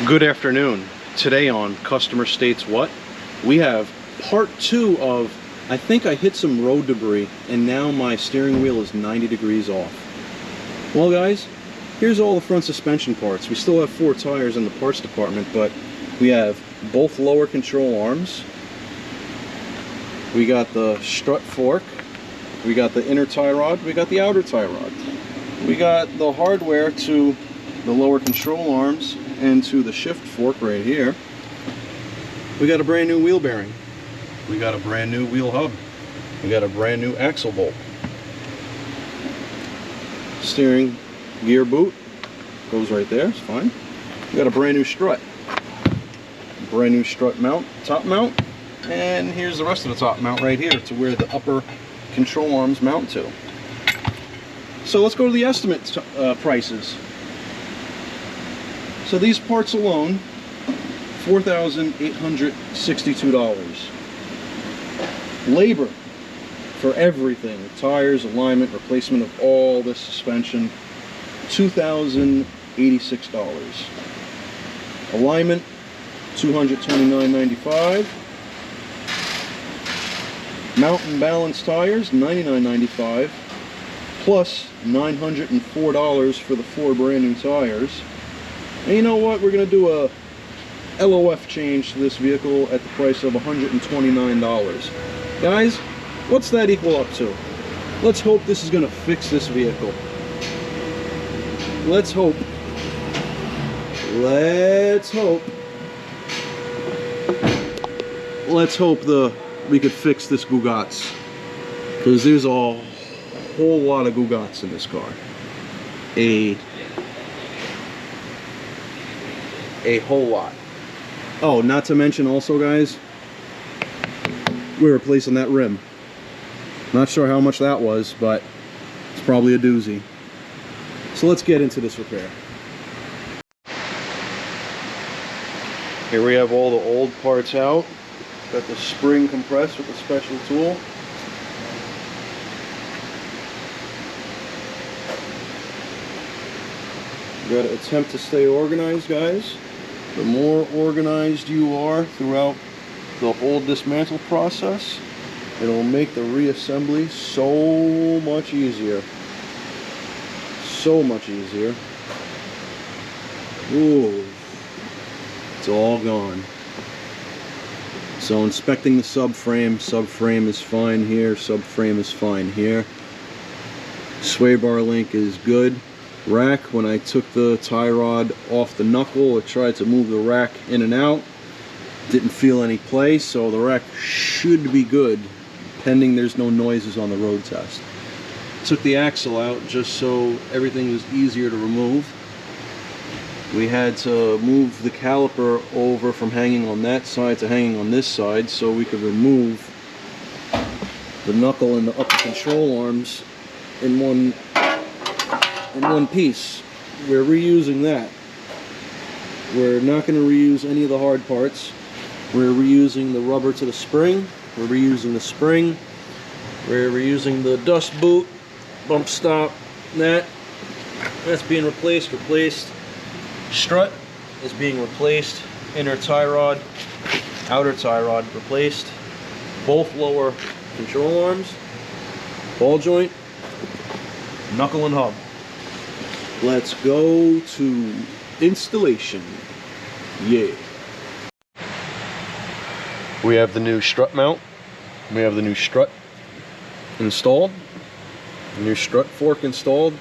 Good afternoon. Today on Customer States What? We have part 2 of, I think I hit some road debris and now my steering wheel is 90 degrees off. Well guys, here's all the front suspension parts. We still have 4 tires in the parts department, but we have both lower control arms. We got the strut fork. We got the inner tie rod. We got the outer tie rod. We got the hardware to the lower control arms and to the shift fork right here. We got a brand new wheel bearing. We got a brand new wheel hub. We got a brand new axle bolt. Steering gear boot goes right there, it's fine. We got a brand new strut. Brand new strut mount, top mount. And here's the rest of the top mount right here to where the upper control arms mount to. So let's go to the estimate prices. So these parts alone, $4,862. Labor for everything, tires, alignment, replacement of all this suspension, $2,086. Alignment, $229.95. Mount and balance tires, $99.95, plus $904 for the 4 brand new tires. And you know what? We're going to do a LOF change to this vehicle at the price of $129. Guys, what's that equal up to? Let's hope this is going to fix this vehicle. Let's hope. Let's hope. Let's hope we could fix this Gugats, because there's a whole lot of Gugats in this car. A whole lot. Oh, not to mention also, guys, we're replacing that rim. Not sure how much that was, but it's probably a doozy. So let's get into this repair. Here we have all the old parts out. Got the spring compressed with a special tool. You gotta attempt to stay organized, guys. The more organized you are throughout the whole dismantle process, it'll make the reassembly so much easier. So much easier. Ooh, it's all gone. So inspecting the subframe is fine here, subframe is fine here. Sway bar link is good. Rack, when I took the tie rod off the knuckle, I tried to move the rack in and out. Didn't feel any play, so the rack should be good, pending there's no noises on the road test. Took the axle out just so everything was easier to remove. We had to move the caliper over from hanging on that side to hanging on this side so we could remove the knuckle and the upper control arms in one piece. We're reusing that. We're not going to reuse any of the hard parts. We're reusing the rubber to the spring. We're reusing the spring. We're reusing the dust boot, bump stop, that's being replaced. Strut is being replaced. Inner tie rod, outer tie rod replaced. Both lower control arms, ball joint, knuckle and hub. Let's go to installation. Yeah. We have the new strut mount. We have the new strut installed. The new strut fork installed.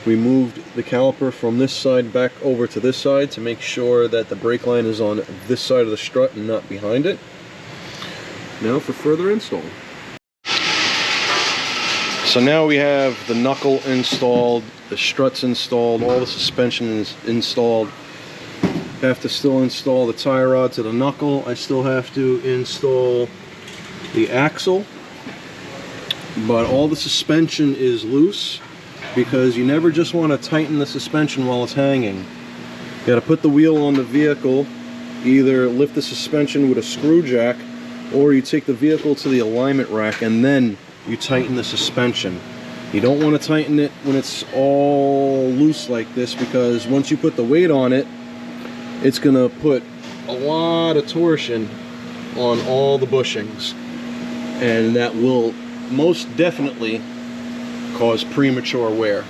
We moved the caliper from this side back over to this side to make sure that the brake line is on this side of the strut and not behind it. Now for further install. So now we have the knuckle installed, the struts installed, all the suspension is installed. Have to still install the tie rod to the knuckle. I still have to install the axle, but all the suspension is loose because you never just want to tighten the suspension while it's hanging. You got to put the wheel on the vehicle, either lift the suspension with a screw jack, or you take the vehicle to the alignment rack and then you tighten the suspension. You don't want to tighten it when it's all loose like this, because once you put the weight on it, it's gonna put a lot of torsion on all the bushings, and that will most definitely cause premature wear.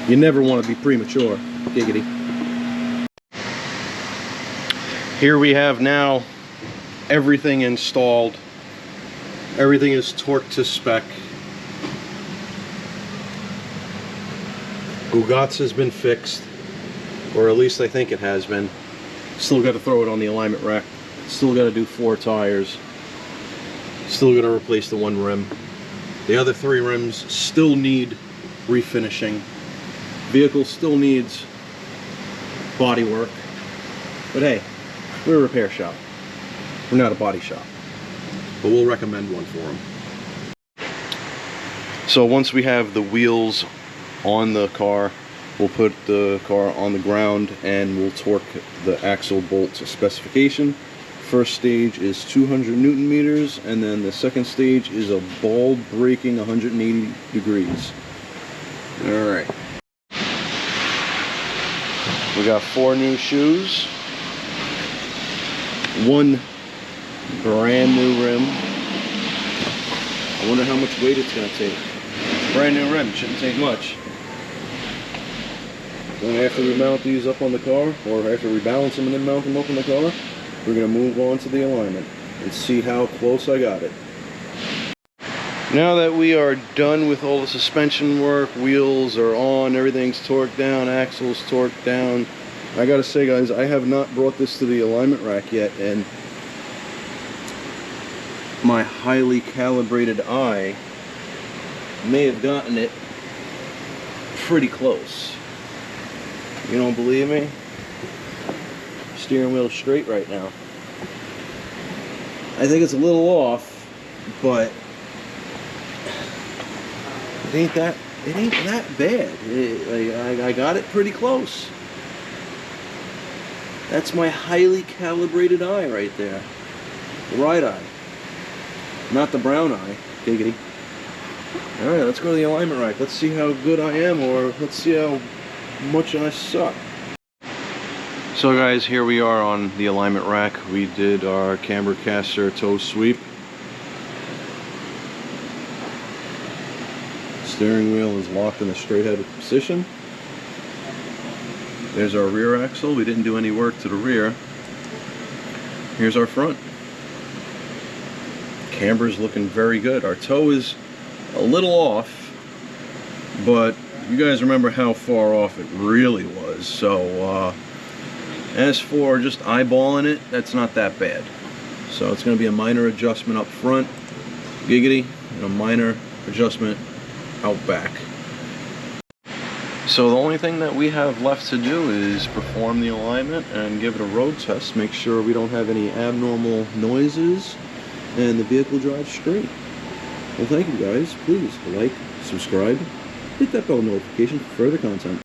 You never want to be premature. Giggity. Here we have now everything installed. Everything is torqued to spec. Gugat's has been fixed, or at least I think it has been. Still got to throw it on the alignment rack. Still got to do 4 tires. Still got to replace the 1 rim. The other 3 rims still need refinishing. Vehicle still needs body work. But hey, we're a repair shop. We're not a body shop. But we'll recommend one for them. So once we have the wheels on the car, we'll put the car on the ground and we'll torque the axle bolt to specification. First stage is 200 Newton meters, and then the second stage is a ball breaking 180 degrees. All right. We got 4 new shoes, 1 brand new rim. I wonder how much weight it's gonna take. Brand new rim, shouldn't take much. Then after we mount these up on the car, or after we balance them and then mount them up on the car, we're gonna move on to the alignment and see how close I got it. Now that we are done with all the suspension work, wheels are on, everything's torqued down, axles torqued down, I gotta say guys, I have not brought this to the alignment rack yet, and my highly calibrated eye may have gotten it pretty close. You don't believe me? Steering wheel straight right now. I think it's a little off, but it ain't that bad. I got it pretty close. That's my highly calibrated eye right there. The right eye. Not the brown eye. Giggity. Alright, let's go to the alignment rack. Let's see how good I am, or let's see how much I suck. So guys, here we are on the alignment rack. We did our camber caster toe sweep. Steering wheel is locked in a straight headed position. There's our rear axle. We didn't do any work to the rear. Here's our front. Camber's looking very good. Our toe is a little off, but you guys remember how far off it really was. So as for just eyeballing it, that's not that bad. So it's going to be a minor adjustment up front, giggity, and a minor adjustment out back. So the only thing that we have left to do is perform the alignment and give it a road test, make sure we don't have any abnormal noises, and the vehicle drives straight. Well, thank you guys. Please like, subscribe, hit that bell notification for further content.